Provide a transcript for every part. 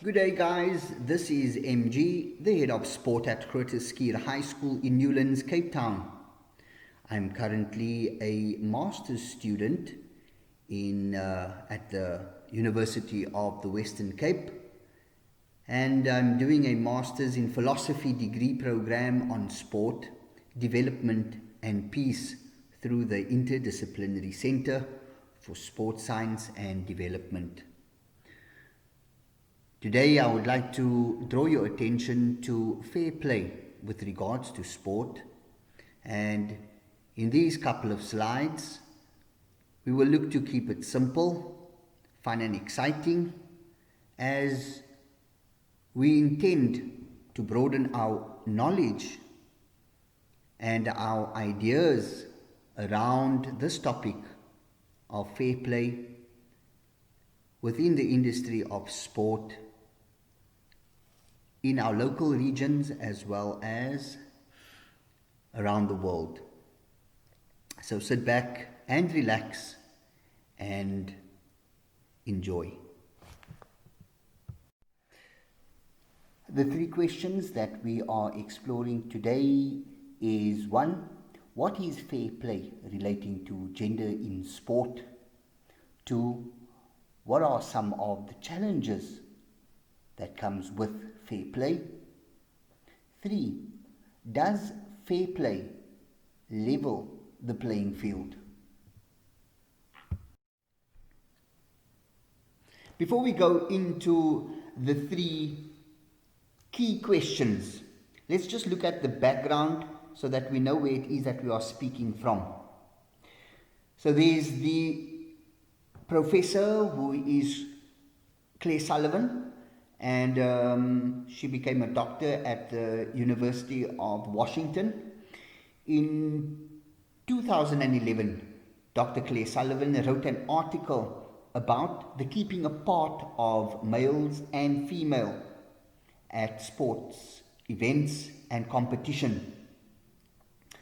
Good day guys, this is MG, the head of sport at Groote Schuur High School in Newlands, Cape Town. I'm currently a master's student at the University of the Western Cape, and I'm doing a master's in philosophy degree program on sport, development and peace through the Interdisciplinary Center for Sports Science and Development. Today I would like to draw your attention to fair play with regards to sport, and in these couple of slides we will look to keep it simple, fun and exciting, as we intend to broaden our knowledge and our ideas around this topic of fair play within the industry of sport in our local regions as well as around the world. So sit back and relax and enjoy. The three questions that we are exploring today is 1. What is fair play relating to gender in sport? 2. What are some of the challenges that comes with fair play? 3. Does fair play level the playing field? Before we go into the three key questions, let's just look at the background so that we know where it is that we are speaking from. So there's the professor who is Claire Sullivan, and she became a doctor at the University of Washington. In 2011, Dr. Claire Sullivan wrote an article about the keeping apart of males and female at sports, events and competition.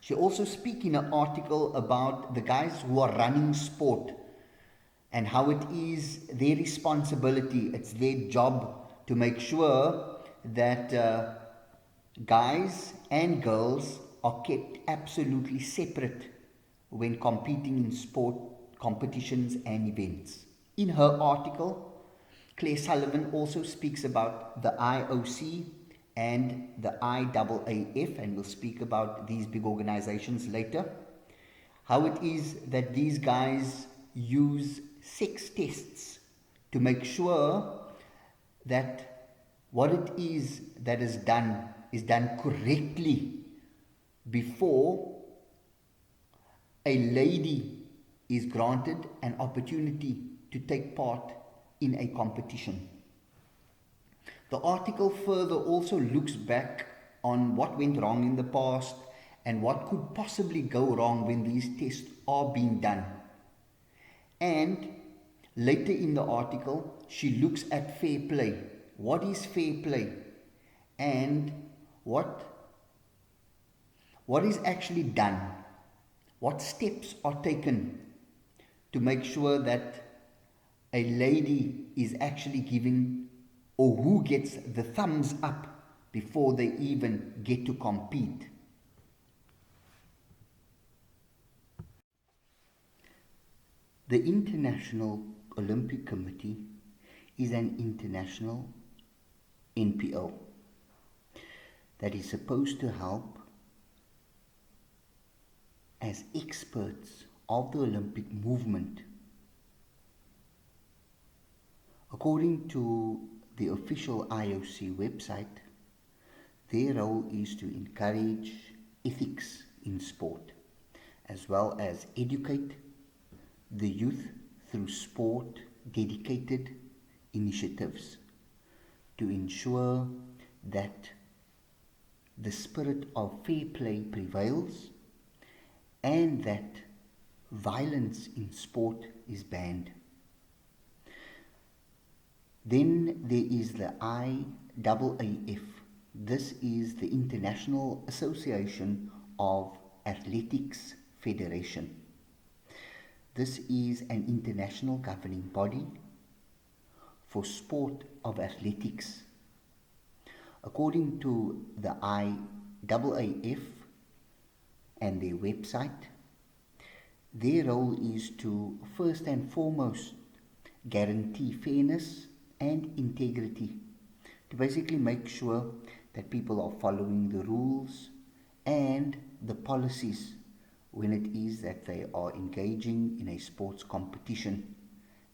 She also speaks in an article about the guys who are running sport and how it is their responsibility, it's their job to make sure that guys and girls are kept absolutely separate when competing in sport competitions and events. In her article, Claire Sullivan also speaks about the IOC and the IAAF, and we'll speak about these big organizations later, how it is that these guys use sex tests to make sure that what it is that is done correctly before a lady is granted an opportunity to take part in a competition. The article further also looks back on what went wrong in the past and what could possibly go wrong when these tests are being done. And later in the article, she looks at fair play. What is fair play? And what is actually done? What steps are taken to make sure that a lady is actually giving, or who gets the thumbs up before they even get to compete? The International Olympic Committee is an international NPO that is supposed to help as experts of the Olympic movement. According to the official IOC website, their role is to encourage ethics in sport, as well as educate the youth through sport dedicated initiatives to ensure that the spirit of fair play prevails and that violence in sport is banned. Then there is the IAAF. This is the International Association of Athletics Federation. This is an international governing body for sport of athletics. According to the IAAF and their website, their role is to first and foremost guarantee fairness and integrity, to basically make sure that people are following the rules and the policies when it is that they are engaging in a sports competition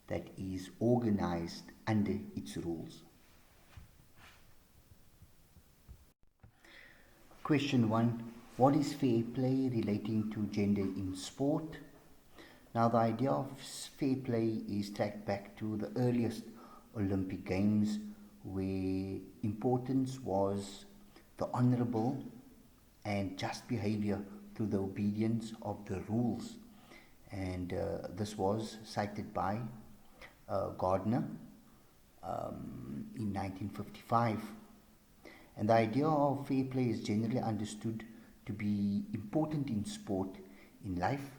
that is organized under its rules. Question 1. What is fair play relating to gender in sport? Now, the idea of fair play is tracked back to the earliest Olympic Games, where importance was the honorable and just behavior through the obedience of the rules. And this was cited by Gardner in 1955. And the idea of fair play is generally understood to be important in sport, in life,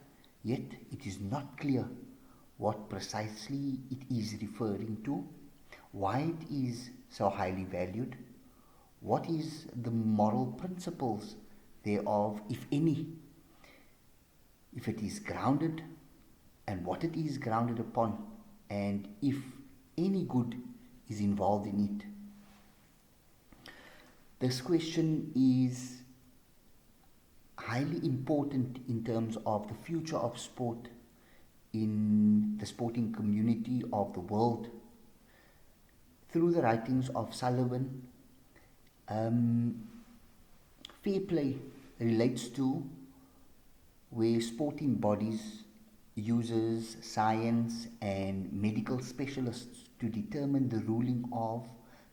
yet it is not clear what precisely it is referring to, why it is so highly valued, what is the moral principles thereof, if any, if it is grounded, and what it is grounded upon, and if any good is involved in it. This question is highly important in terms of the future of sport in the sporting community of the world. Through the writings of Sullivan, fair play relates to where sporting bodies uses science and medical specialists to determine the ruling of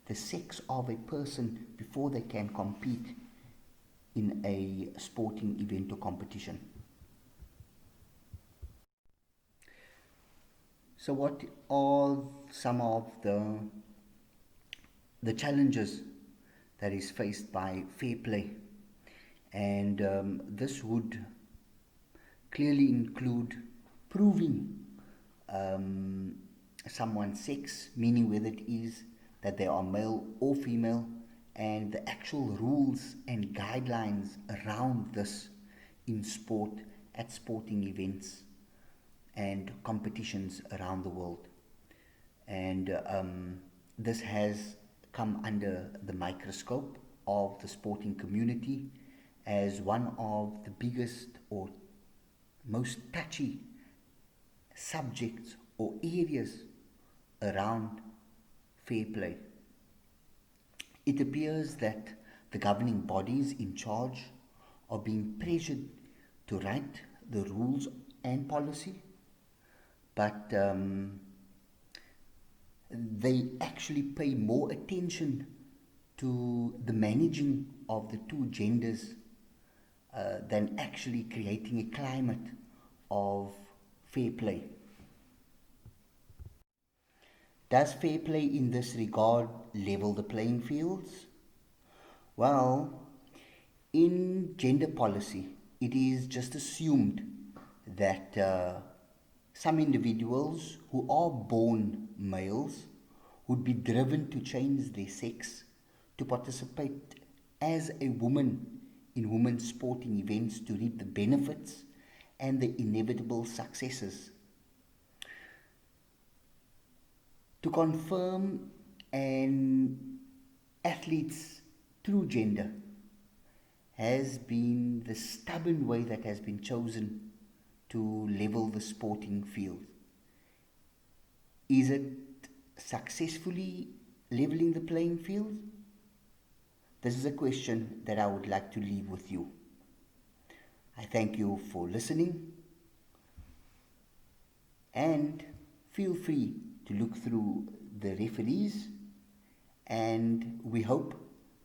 the sex of a person before they can compete in a sporting event or competition. So what are some of the challenges that is faced by fair play? And this would clearly include proving someone's sex, meaning whether it is that they are male or female, and the actual rules and guidelines around this in sport, at sporting events and competitions around the world. And this has come under the microscope of the sporting community as one of the biggest or most touchy subjects or areas around fair play. It appears that the governing bodies in charge are being pressured to write the rules and policy, but they actually pay more attention to the managing of the two genders than actually creating a climate of fair play. Does fair play in this regard level the playing fields? Well, in gender policy, it is just assumed that some individuals who are born males would be driven to change their sex to participate as a woman in women's sporting events to reap the benefits and the inevitable successes. To confirm an athlete's true gender has been the stubborn way that has been chosen to level the sporting field. Is it successfully leveling the playing field? This is a question that I would like to leave with you. I thank you for listening, and feel free to look through the referees, and we hope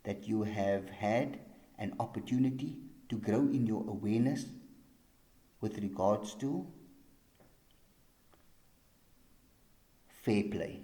that you have had an opportunity to grow in your awareness with regards to fair play.